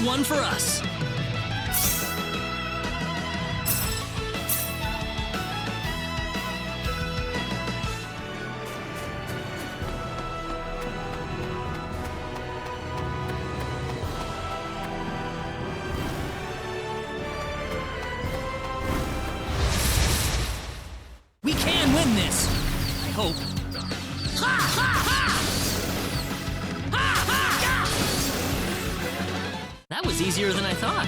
one for us. We can win this. I hope. Ha ha ha! Ha ha! That was easier than I thought.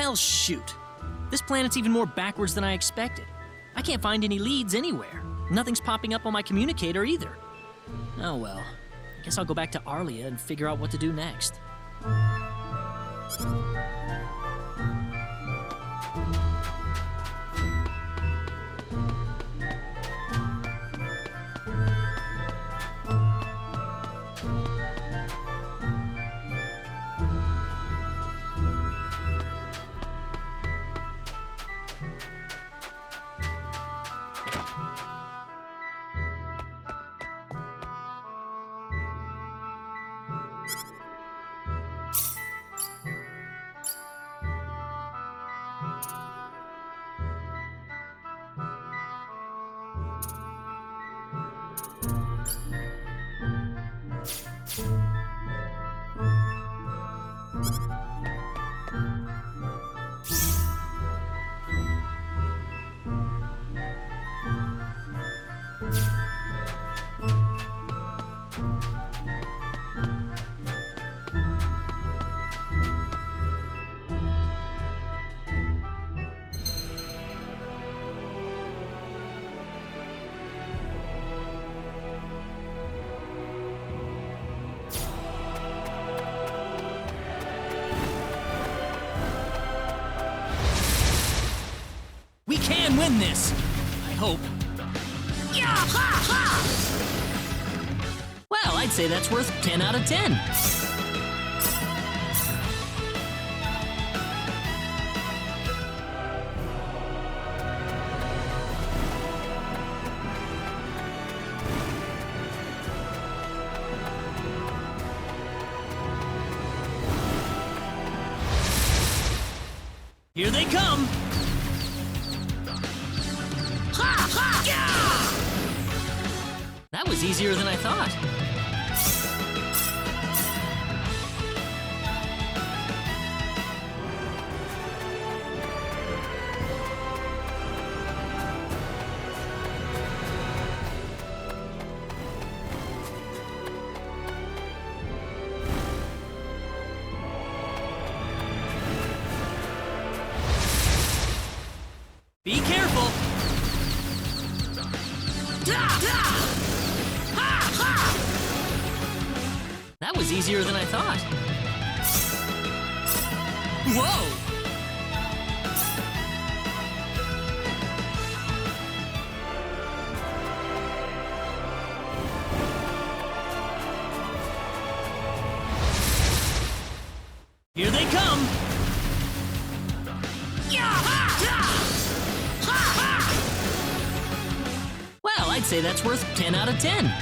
Well, shoot. This planet's even more backwards than I expected. I can't find any leads anywhere. Nothing's popping up on my communicator either. Oh well. I guess I'll go back to Arlia and figure out what to do next. We can win this! I hope. Yeah! Ha! Ha! Well, I'd say that's worth 10 out of 10. Here they come! Ha! Ha! Yeah! That was easier than I thought. Be careful! That was easier than I thought. Whoa! Here they come! Well, I'd say that's worth 10 out of 10.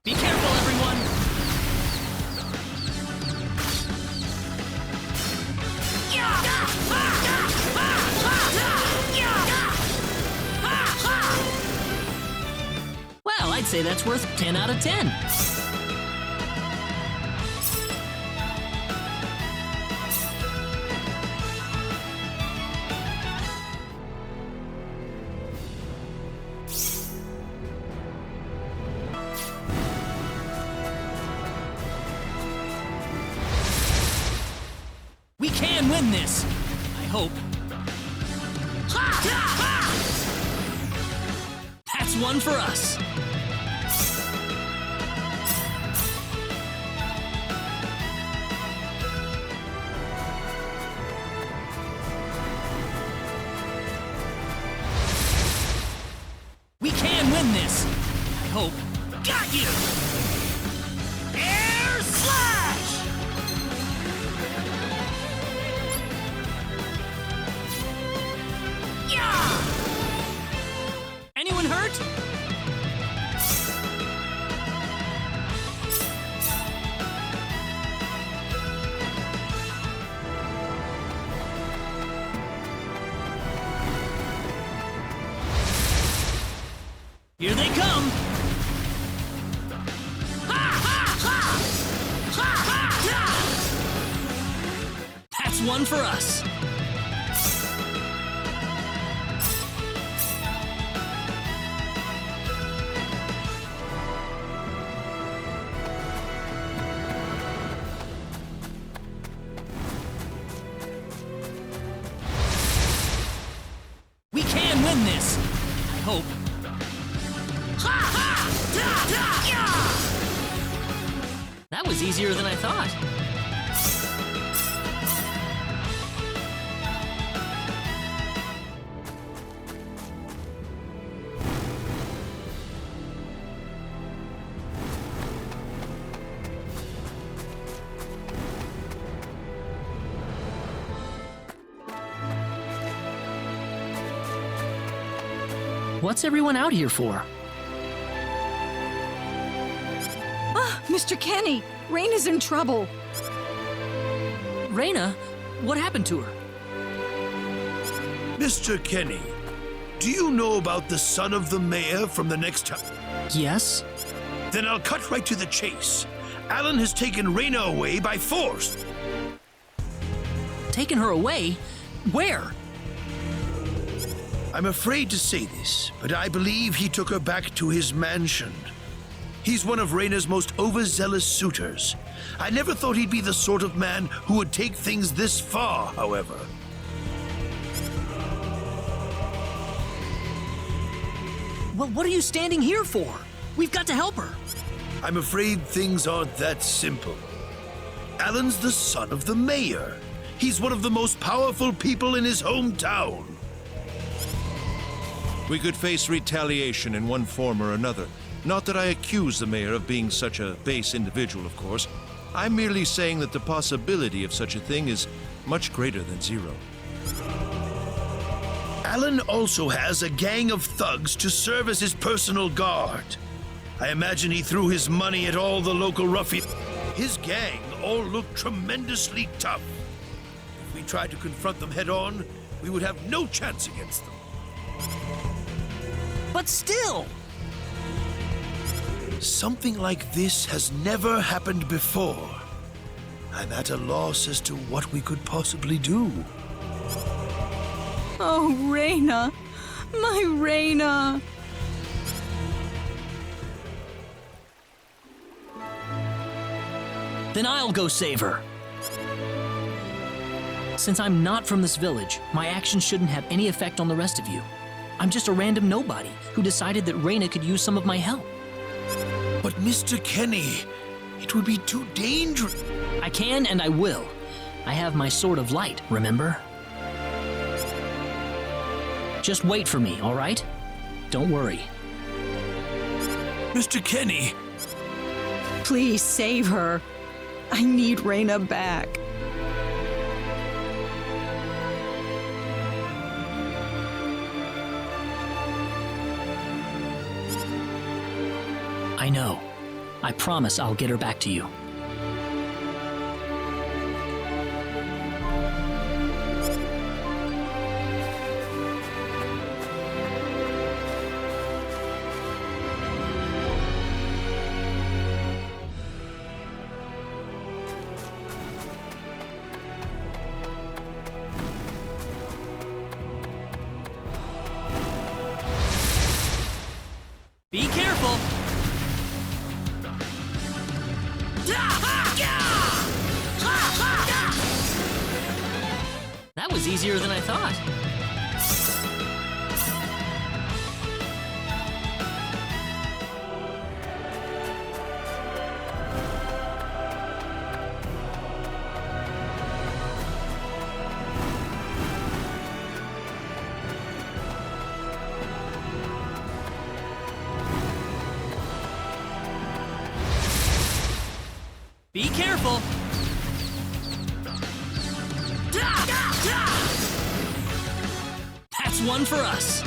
Be careful, everyone! Well, I'd say that's worth 10 out of 10. We can win this! I hope. That's one for us! We can win this! I hope. Got you! Air slash! Anyone hurt? Here they come! That's one for us! We can win this! I hope. That was easier than I thought. What's everyone out here for? Ah, Mr. Kenny, Rena's in trouble. Rena? What happened to her? Mr. Kenny, do you know about the son of the mayor from the next town? Yes? Then I'll cut right to the chase. Alan has taken Rena away by force. Taken her away? Where? I'm afraid to say this, but I believe he took her back to his mansion. He's one of Rena's most overzealous suitors. I never thought he'd be the sort of man who would take things this far, however. Well, what are you standing here for? We've got to help her. I'm afraid things aren't that simple. Alan's the son of the mayor. He's one of the most powerful people in his hometown. We could face retaliation in one form or another. Not that I accuse the mayor of being such a base individual, of course. I'm merely saying that the possibility of such a thing is much greater than zero. Alan also has a gang of thugs to serve as his personal guard. I imagine he threw his money at all the local ruffians. His gang all look tremendously tough. If we tried to confront them head on, we would have no chance against them. But still! Something like this has never happened before. I'm at a loss as to what we could possibly do. Oh, Rena, my Rena. Then I'll go save her. Since I'm not from this village, my actions shouldn't have any effect on the rest of you. I'm just a random nobody who decided that Rena could use some of my help. But Mr. Kenny, it would be too dangerous. I can and I will. I have my sword of light, remember? Just wait for me, all right? Don't worry. Mr. Kenny! Please save her. I need Rena back. I know. I promise I'll get her back to you. Be careful! That was easier than I thought. Be careful! That's one for us!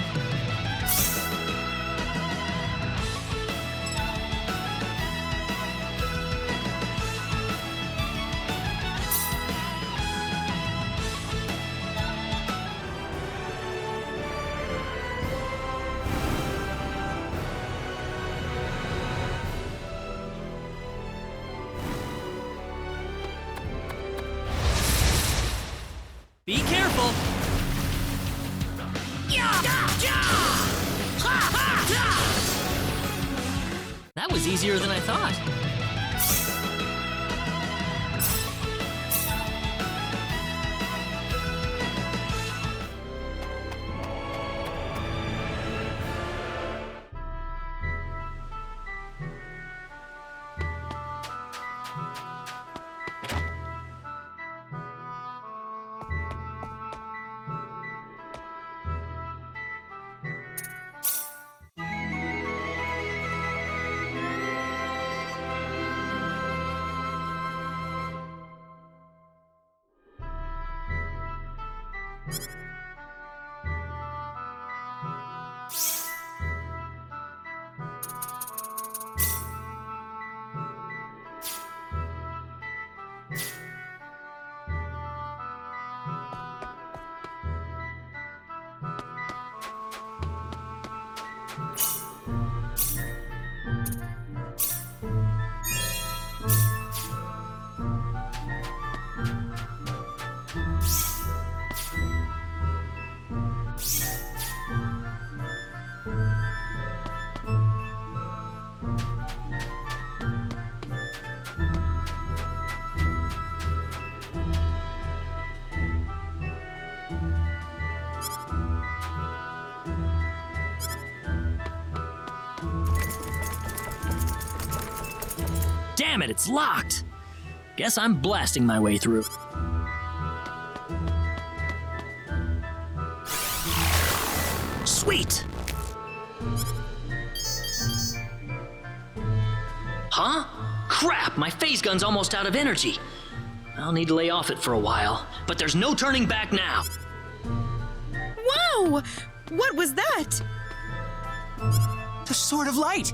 That was easier than I thought. Damn it, it's locked. Guess I'm blasting my way through. Sweet! Huh? Crap, my phase gun's almost out of energy. I'll need to lay off it for a while, but there's no turning back now. Whoa! What was that? The Sword of Light!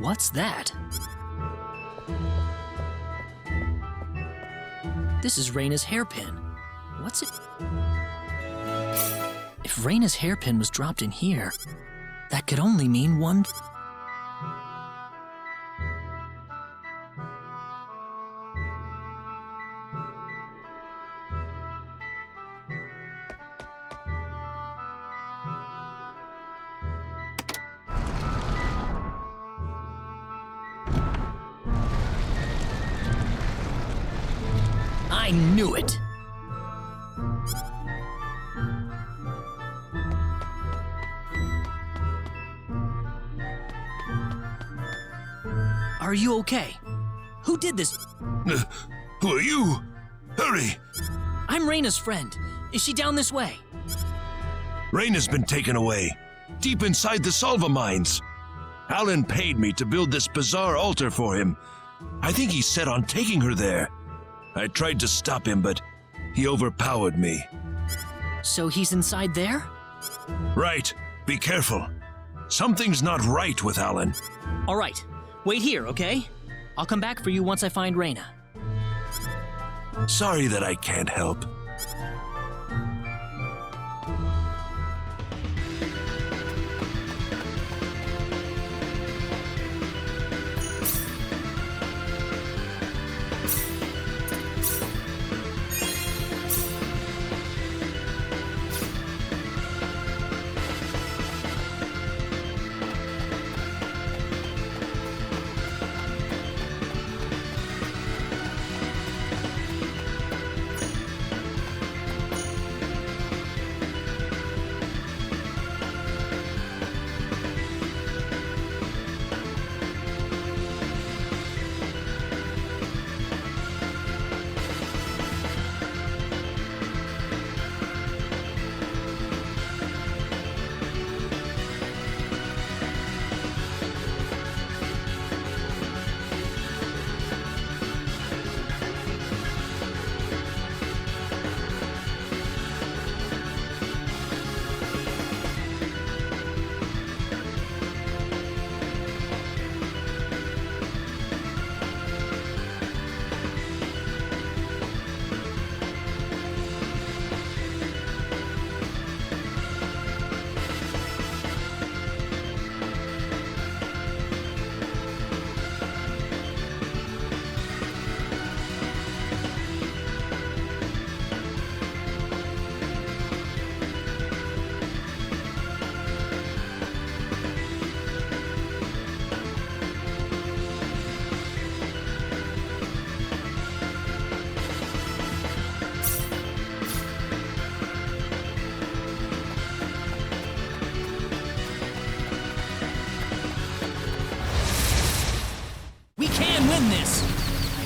What's that? This is Rena's hairpin. What's it? If Rena's hairpin was dropped in here, that could only mean one. I knew it! Are you okay? Who did this? Who are you? Hurry! I'm Rena's friend. Is she down this way? Rena's been taken away, deep inside the Salva mines. Alan paid me to build this bizarre altar for him. I think he's set on taking her there. I tried to stop him, but he overpowered me. So he's inside there? Right. Be careful. Something's not right with Alan. All right. Wait here, okay? I'll come back for you once I find Rena. Sorry that I can't help.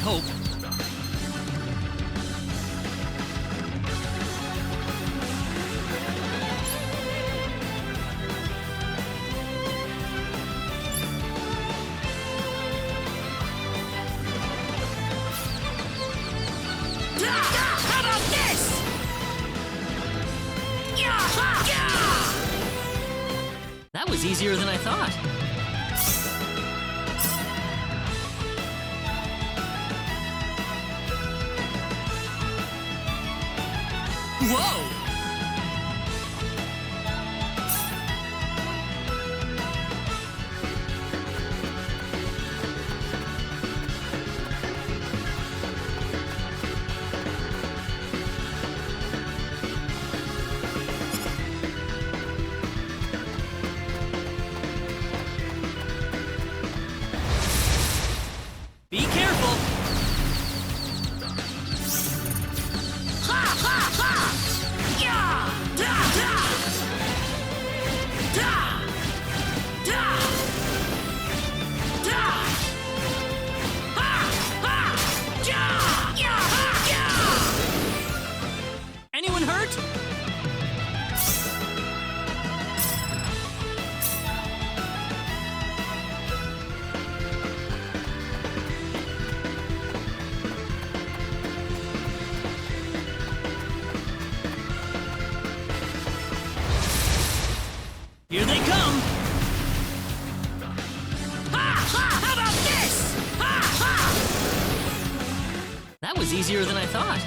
hope. How about this? That was easier than I thought. Whoa! Be careful! Anyone hurt? Here they come! How about this? That was easier than I thought.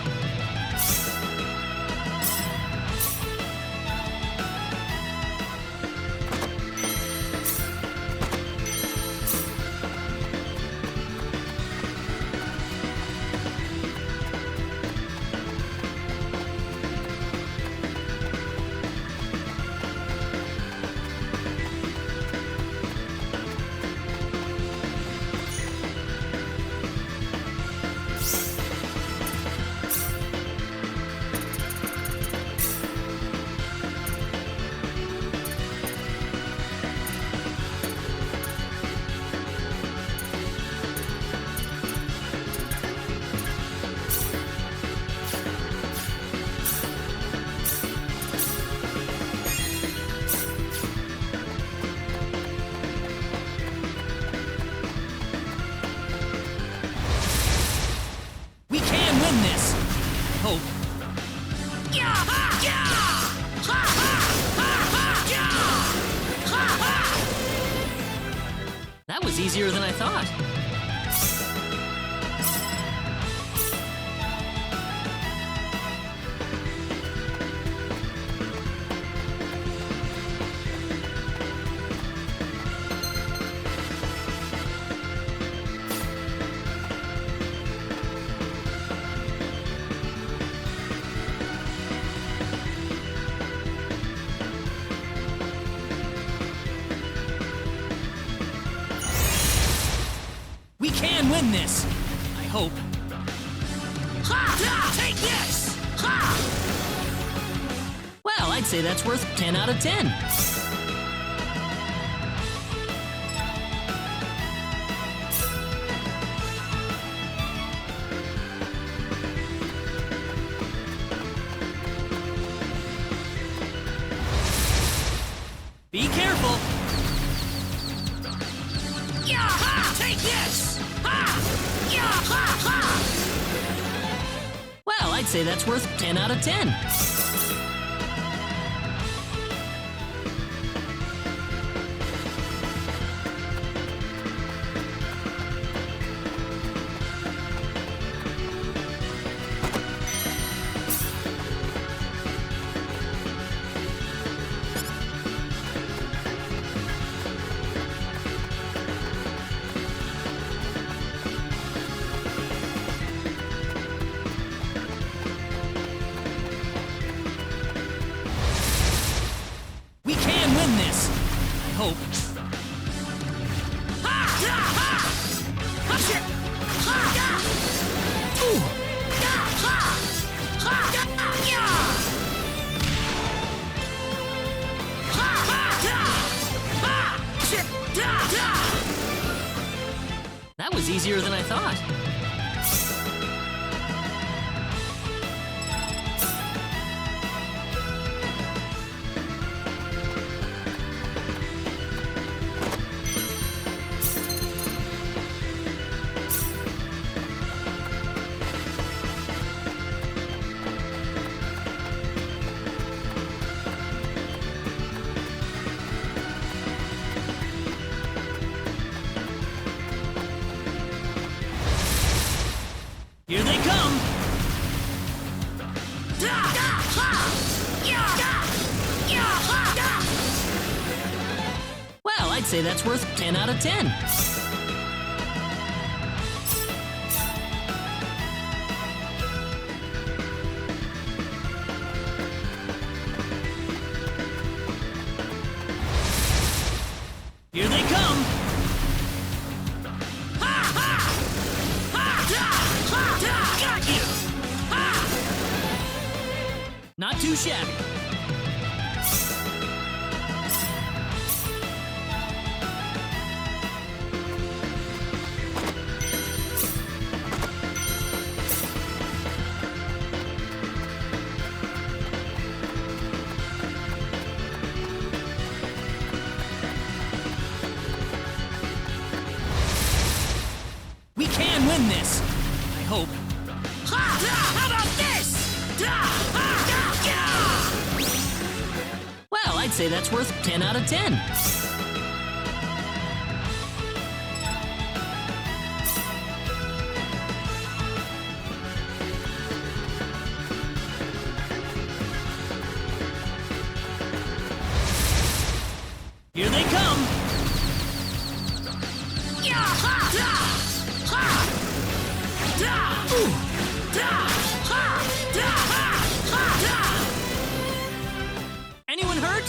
We can win this! I hope. That was easier than I thought. We can win this! I hope. Take this! Well, I'd say that's worth 10 out of 10. Be careful! Take this! Well, I'd say that's worth 10 out of 10. We can win this! I hope. That was easier than I thought. Here they come! Well, I'd say that's worth 10 out of 10. Here they come! Got you! Not too shabby. We can win this. I hope. How about this? Well, I'd say that's worth 10 out of 10. Here they come! Anyone hurt?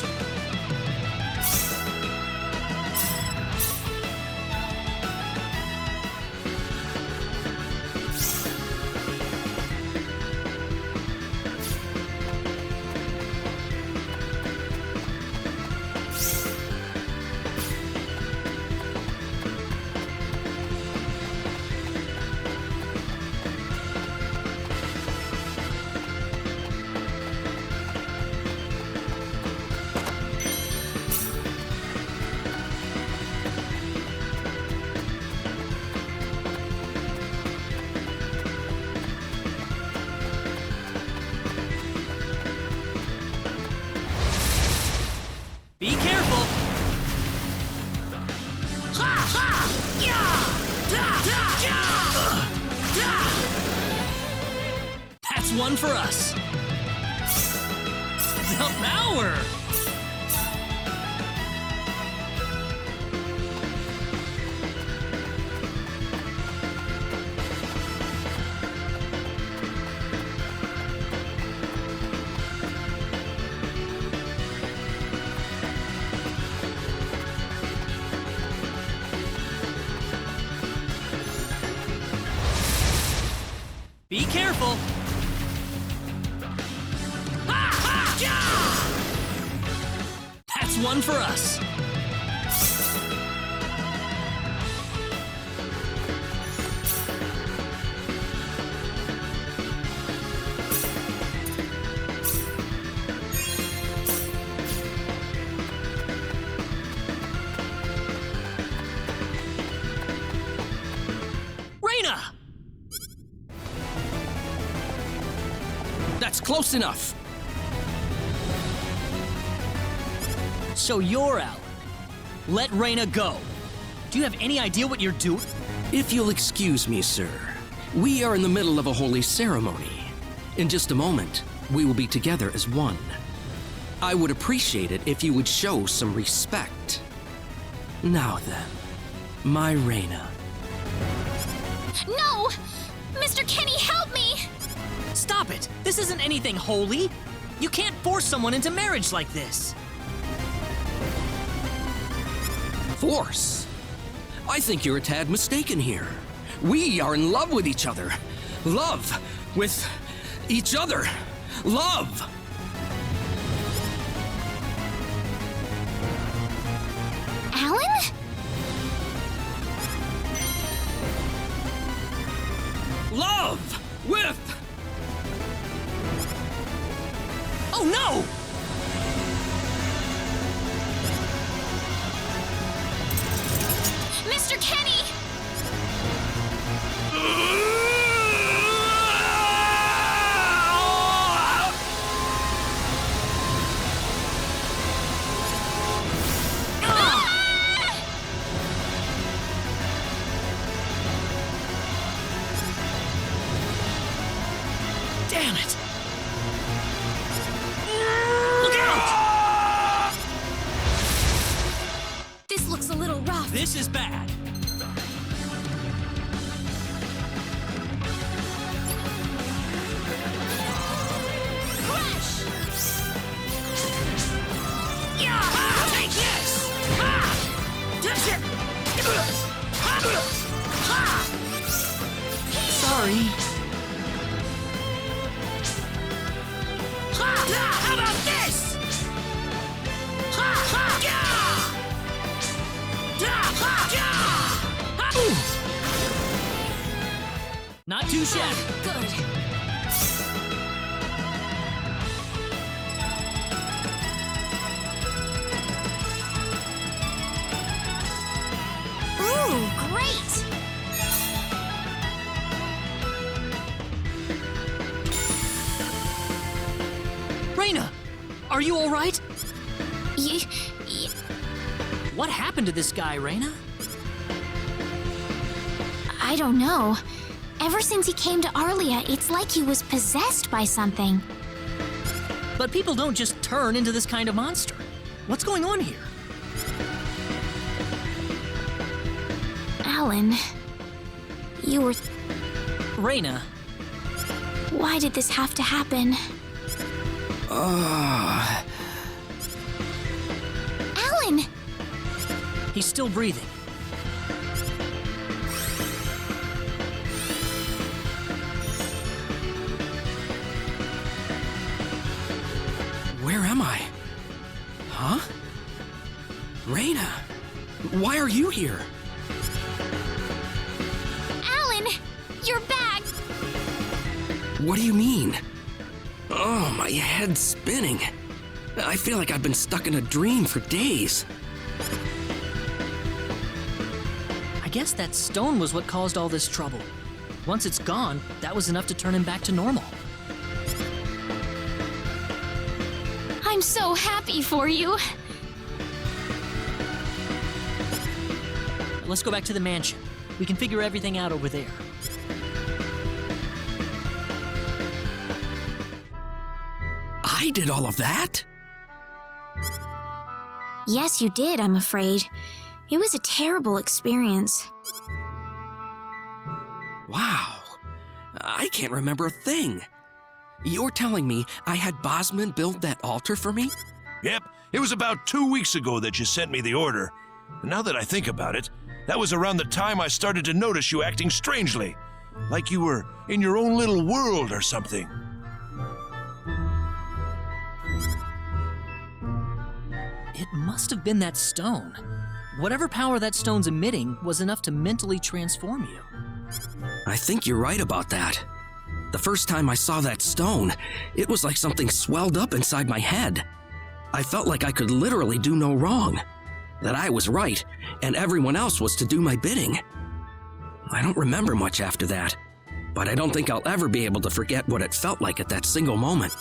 Be careful! That's one for us. The power! Be careful! That's one for us. Rena! That's close enough. So you're out. Let Rena go. Do you have any idea what you're doing? If you'll excuse me, sir, we are in the middle of a holy ceremony. In just a moment, we will be together as one. I would appreciate it if you would show some respect. Now then, my Rena. No! Mr. Kenny, help me! Stop it! This isn't anything holy! You can't force someone into marriage like this! Force? I think you're a tad mistaken here. We are in love with each other. Love with each other. Love! Alan? Love with... Oh no! Mr. Kenny! This is bad. Crush! Yeah! Ha! Take this! Ha! Ha! Sorry. Ha! How about this? Ha! Ha! Yeah! Da! Ha! Yeah! Ha! Not too shabby. Good. Ooh, great! Rena, are you all right? Y- What happened to this guy, Rena? I don't know. Ever since he came to Arlia, it's like he was possessed by something. But people don't just turn into this kind of monster. What's going on here? Alan, you were... Rena, Why did this have to happen? Alan! he's still breathing. Where am I? Huh? Rena, why are you here? Alan! You're back! What do you mean? Oh, my head's spinning. I feel like I've been stuck in a dream for days. I guess that stone was what caused all this trouble. Once it's gone, that was enough to turn him back to normal. I'm so happy for you. Let's go back to the mansion. We can figure everything out over there. I did all of that? Yes, you did, I'm afraid. It was a terrible experience. Wow. I can't remember a thing. You're telling me I had Bosman build that altar for me? Yep, it was about 2 weeks ago that you sent me the order. And now that I think about it, that was around the time I started to notice you acting strangely. Like you were in your own little world or something. It must have been that stone. Whatever power that stone's emitting was enough to mentally transform you. I think you're right about that. The first time I saw that stone, it was like something swelled up inside my head. I felt like I could literally do no wrong. That I was right, and everyone else was to do my bidding. I don't remember much after that, but I don't think I'll ever be able to forget what it felt like at that single moment.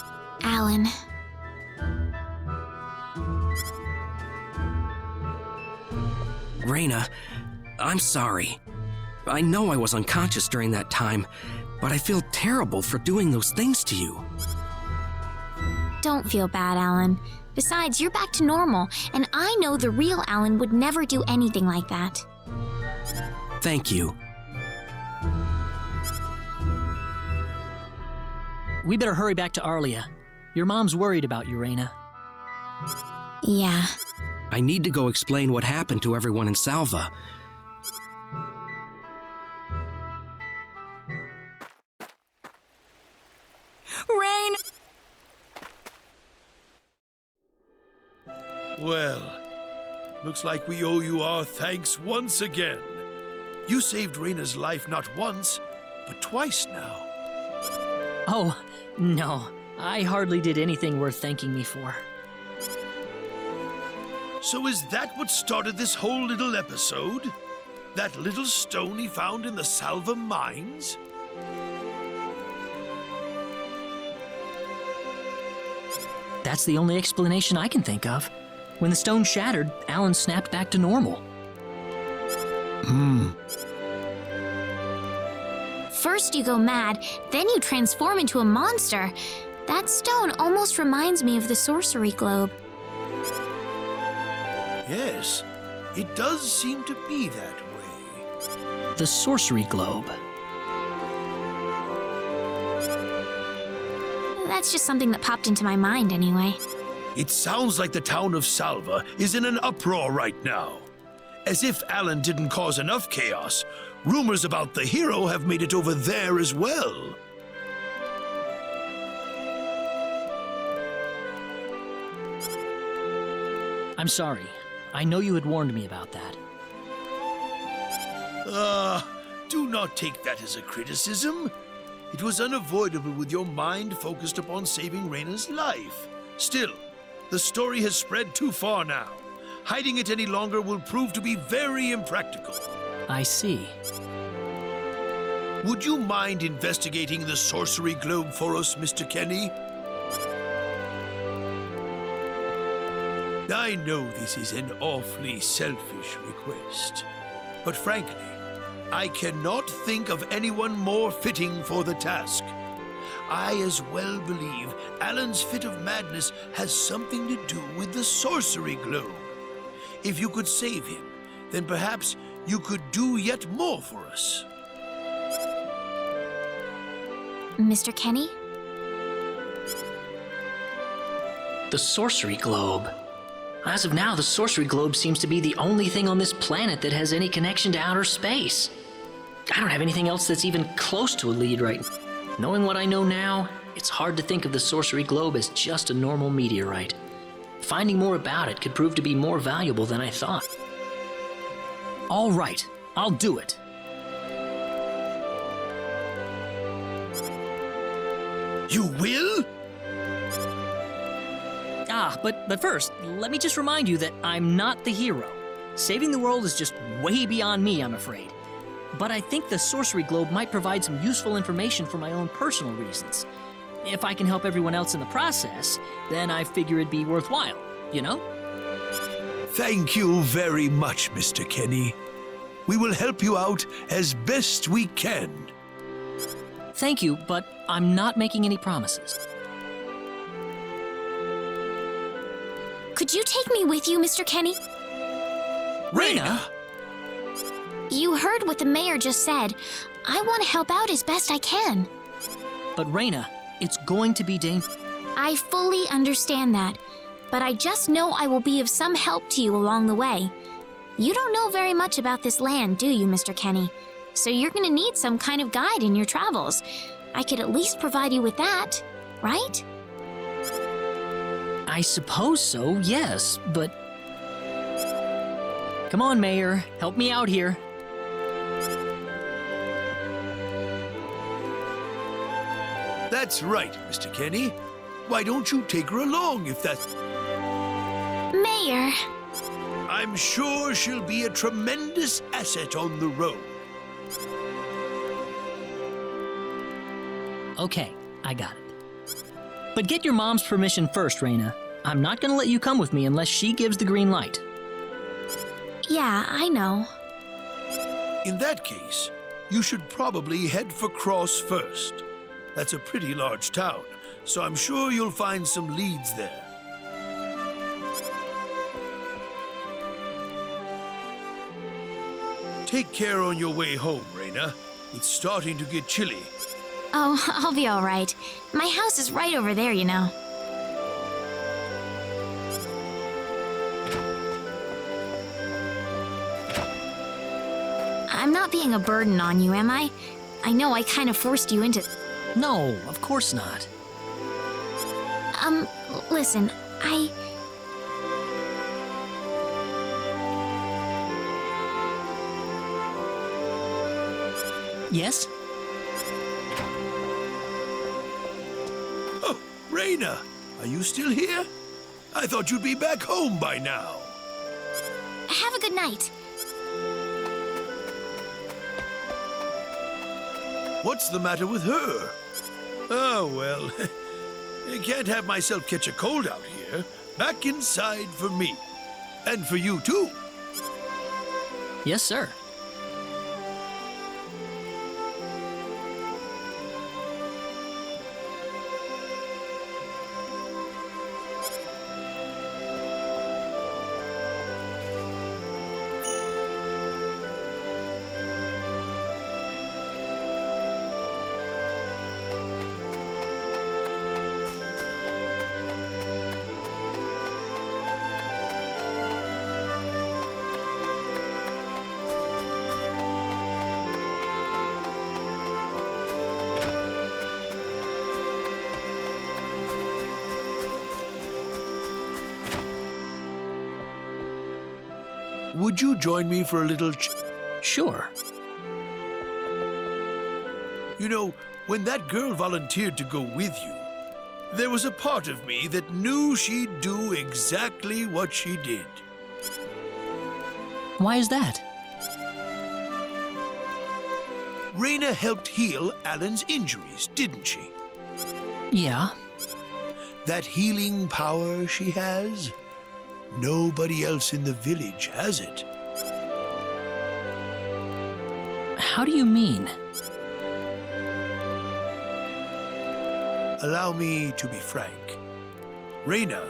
Alan. Rena, I'm sorry. I know I was unconscious during that time, but I feel terrible for doing those things to you. Don't feel bad, Alan. Besides, you're back to normal, and I know the real Alan would never do anything like that. Thank you. We better hurry back to Arlia. Your mom's worried about you, Rena. Yeah. I need to go explain what happened to everyone in Salva. Rain! Well, looks like we owe you our thanks once again. You saved Rena's life not once, but twice now. Oh, no. I hardly did anything worth thanking me for. So is that what started this whole little episode? That little stone he found in the Salva mines? That's the only explanation I can think of. When the stone shattered, Alan snapped back to normal. First you go mad, then you transform into a monster. That stone almost reminds me of the sorcery globe. Yes, It does seem to be that way. The Sorcery Globe. That's just something that popped into my mind anyway. It sounds like the town of Salva is in an uproar right now. As if Alan didn't cause enough chaos, rumors about the hero have made it over there as well. I'm sorry. I know you had warned me about that. Do not take that as a criticism. It was unavoidable with your mind focused upon saving Rena's life. Still, the story has spread too far now. Hiding it any longer will prove to be very impractical. I see. Would you mind investigating the Sorcery Globe for us, Mr. Kenny? I know this is an awfully selfish request, but frankly, I cannot think of anyone more fitting for the task. I as well believe Alan's fit of madness has something to do with the Sorcery Globe. If you could save him, then perhaps you could do yet more for us. Mr. Kenny? The Sorcery Globe. As of now, the Sorcery Globe seems to be the only thing on this planet that has any connection to outer space. I don't have anything else that's even close to a lead right now. Knowing what I know now, it's hard to think of the Sorcery Globe as just a normal meteorite. Finding more about it could prove to be more valuable than I thought. All right, I'll do it. You will? But first, let me just remind you that I'm not the hero. Saving the world is just way beyond me, I'm afraid. But I think the Sorcery Globe might provide some useful information for my own personal reasons. If I can help everyone else in the process, then I figure it'd be worthwhile, you know? Thank you very much, Mr. Kenny. We will help you out as best we can. Thank you, but I'm not making any promises. Could you take me with you, Mr. Kenny? Rena! You heard what the mayor just said. I want to help out as best I can. But Rena, it's going to be dangerous. I fully understand that, but I just know I will be of some help to you along the way. You don't know very much about this land, do you, Mr. Kenny? So you're going to need some kind of guide in your travels. I could at least provide you with that, right? I suppose so, yes, but... Come on, Mayor, help me out here. That's right, Mr. Kenny. Why don't you take her along if that's... Mayor! I'm sure she'll be a tremendous asset on the road. Okay, I got it. But get your mom's permission first, Rena. I'm not gonna let you come with me unless she gives the green light. Yeah, I know. In that case, you should probably head for Cross first. That's a pretty large town, so I'm sure you'll find some leads there. Take care on your way home, Rena. It's starting to get chilly. Oh, I'll be all right. My house is right over there, you know. I'm not being a burden on you, am I? I know I kind of forced you into... No, of course not. Listen, Yes? Oh, Rena, are you still here? I thought you'd be back home by now. Have a good night. What's the matter with her? Oh, well, I can't have myself catch a cold out here. Back inside for me. And for you, too. Yes, sir. would you join me for a little Sure. You know, when that girl volunteered to go with you, there was a part of me that knew she'd do exactly what she did. Why is that? Rena helped heal Alan's injuries, didn't she? Yeah. That healing power she has, nobody else in the village has it. How do you mean? Allow me to be frank. Rena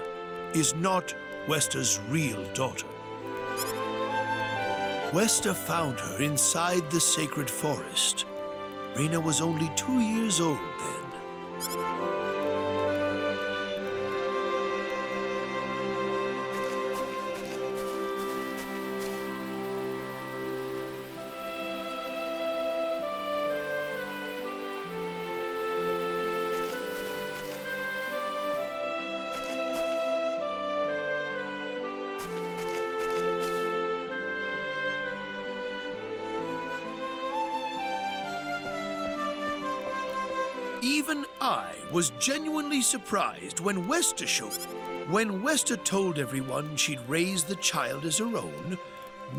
is not Wester's real daughter. Wester found her inside the sacred forest. Rena was only 2 years old then. Even I was genuinely surprised when Wester showed. When Wester told everyone she'd raised the child as her own,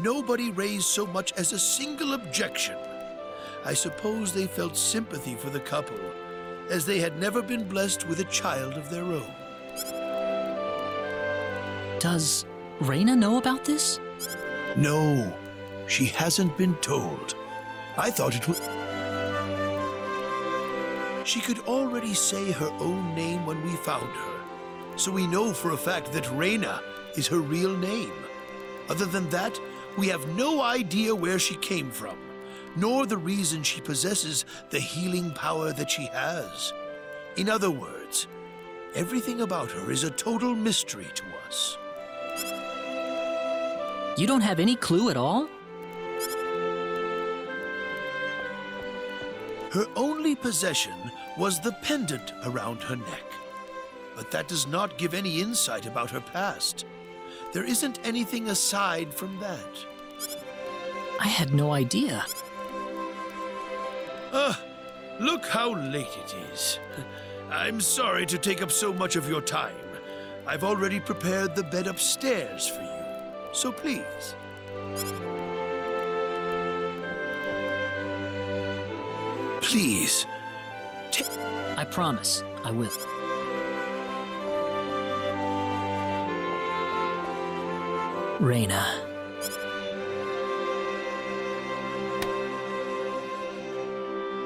nobody raised so much as a single objection. I suppose they felt sympathy for the couple, as they had never been blessed with a child of their own. Does Rena know about this? No, she hasn't been told. I thought it was... She could already say her own name when we found her, so we know for a fact that Rena is her real name. Other than that, we have no idea where she came from, nor the reason she possesses the healing power that she has. In other words, everything about her is a total mystery to us. You don't have any clue at all? Her only possession was the pendant around her neck. But that does not give any insight about her past. There isn't anything aside from that. I had no idea. Look how late it is. I'm sorry to take up so much of your time. I've already prepared the bed upstairs for you, so please. Please. I promise, I will. Rena.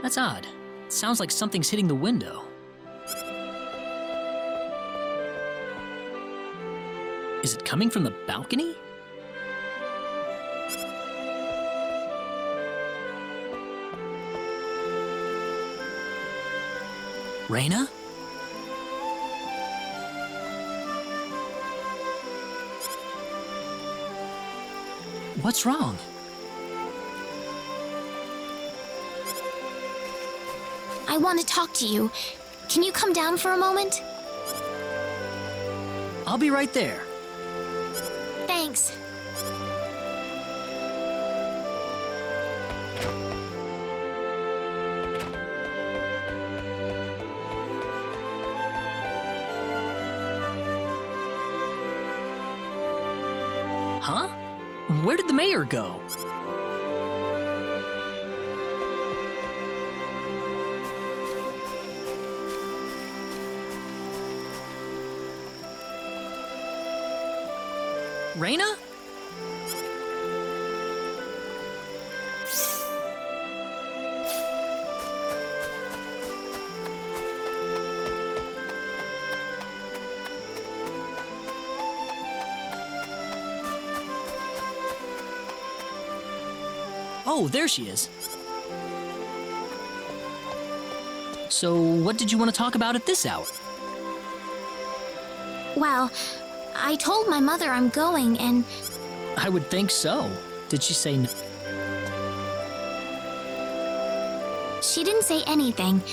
That's odd. It sounds like something's hitting the window. Is it coming from the balcony? Rena? What's wrong? I want to talk to you. Can you come down for a moment? I'll be right there. Thanks. Huh? Where did the mayor go? Rena? Oh, there she is. So, what did you want to talk about at this hour? Well, I told my mother I'm going and... I would think so. Did she say no? She didn't say anything,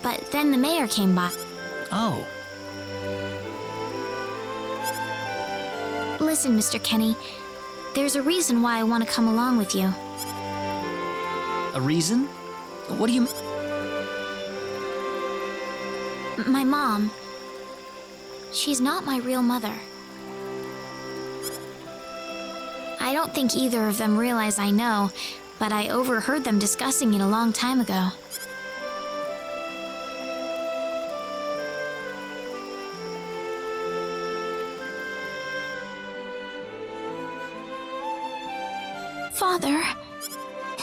but then the mayor came by. Oh, Listen, Mr. Kenny, There's a reason why I want to come along with you. A reason? What do you... My mom. She's not my real mother. I don't think either of them realize I know, but I overheard them discussing it a long time ago. Father.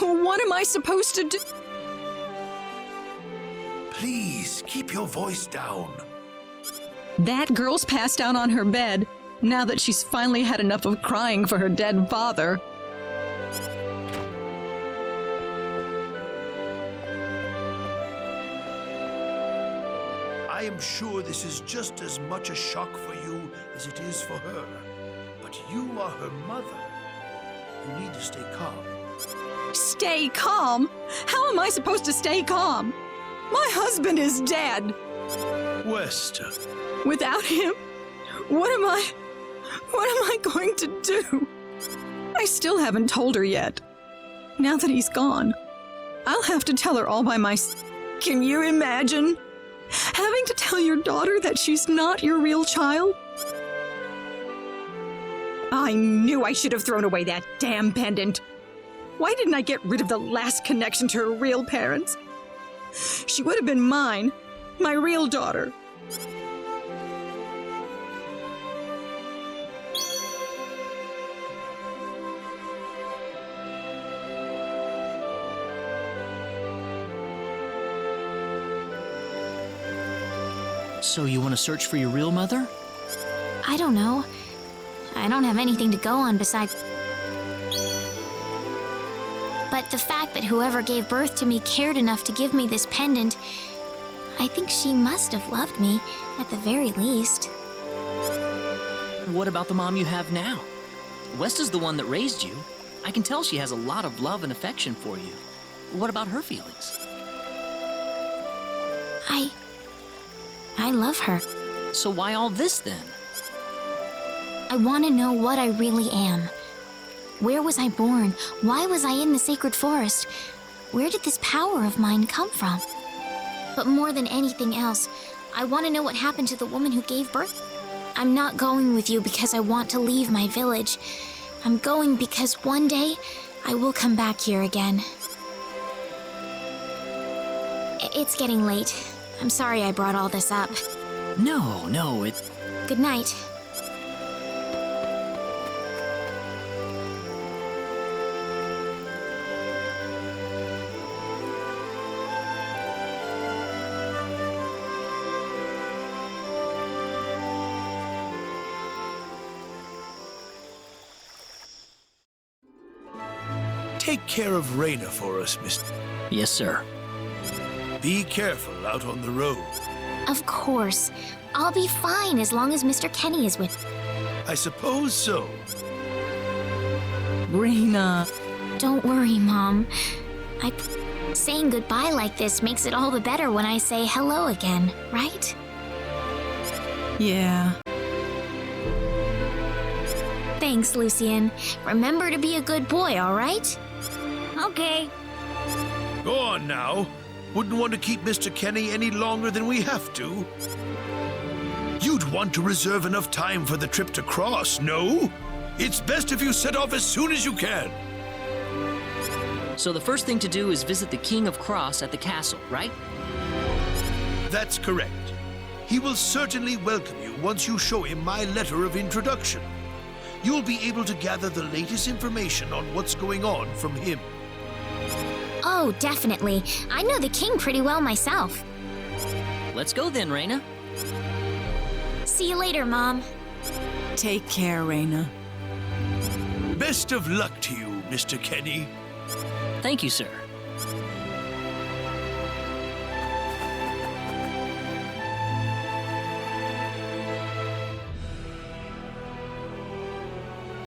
What am I supposed to do? Please, keep your voice down. That girl's passed out on her bed, now that she's finally had enough of crying for her dead father. I am sure this is just as much a shock for you as it is for her. But you are her mother. You need to stay calm. Stay calm? How am I supposed to stay calm? My husband is dead. Wester. Without him, what am I going to do? I still haven't told her yet. Now that he's gone, I'll have to tell her all by myself. Can you imagine having to tell your daughter that she's not your real child? I knew I should have thrown away that damn pendant. Why didn't I get rid of the last connection to her real parents? She would have been mine, my real daughter. So you want to search for your real mother? I don't know. I don't have anything to go on besides... But the fact that whoever gave birth to me cared enough to give me this pendant, I think she must have loved me, at the very least. What about the mom you have now? West is the one that raised you. I can tell she has a lot of love and affection for you. What about her feelings? I love her. So why all this then? I want to know what I really am. Where was I born? Why was I in the sacred forest? Where did this power of mine come from? But more than anything else, I want to know what happened to the woman who gave birth. I'm not going with you because I want to leave my village. I'm going because one day I will come back here again. It's getting late. I'm sorry I brought all this up. No, Good night. Take care of Rena for us, Mr. Yes, sir. Be careful out on the road. Of course. I'll be fine as long as Mr. Kenny is with me. I suppose so. Rena. Don't worry, Mom. Saying goodbye like this makes it all the better when I say hello again, right? Yeah. Thanks, Lucien. Remember to be a good boy, all right? Okay. Go on now. Wouldn't want to keep Mr. Kenny any longer than we have to. You'd want to reserve enough time for the trip to Cross, no? It's best if you set off as soon as you can. So the first thing to do is visit the King of Cross at the castle, right? That's correct. He will certainly welcome you once you show him my letter of introduction. You'll be able to gather the latest information on what's going on from him. Oh, definitely. I know the king pretty well myself. Let's go then, Rena. See you later, Mom. Take care, Rena. Best of luck to you, Mr. Kenny. Thank you, sir.